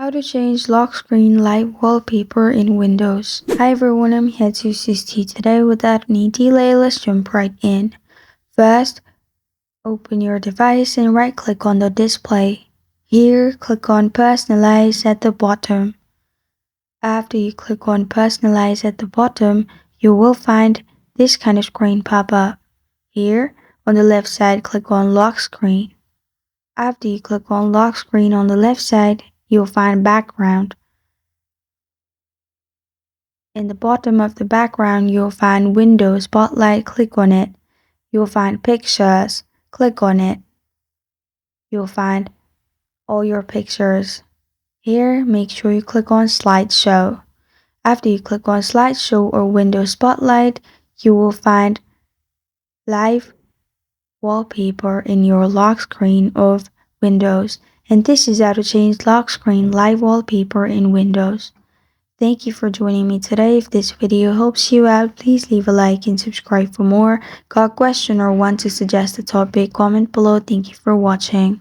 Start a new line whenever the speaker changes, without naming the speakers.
How to change lock screen live wallpaper in Windows. Hi everyone, I'm here to assist you today. Without any delay, let's jump right in. First, open your device and right click on the display. Here, click on Personalize at the bottom. After you click on Personalize at the bottom, you will find this kind of screen pop up. Here, on the left side, click on Lock Screen. After you click on Lock Screen on the left side, you'll find Background. In the bottom of the background, you'll find Windows Spotlight. Click on it. You'll find Pictures. Click on it. You'll find all your pictures. Here, make sure you click on Slideshow. After you click on Slideshow or Windows Spotlight, you will find Live Wallpaper in your lock screen of Windows. And this is how to change lock screen live wallpaper in Windows. Thank you for joining me today. If this video helps you out, please leave a like and subscribe for more. Got a question or want to suggest a topic? Comment below. Thank you for watching.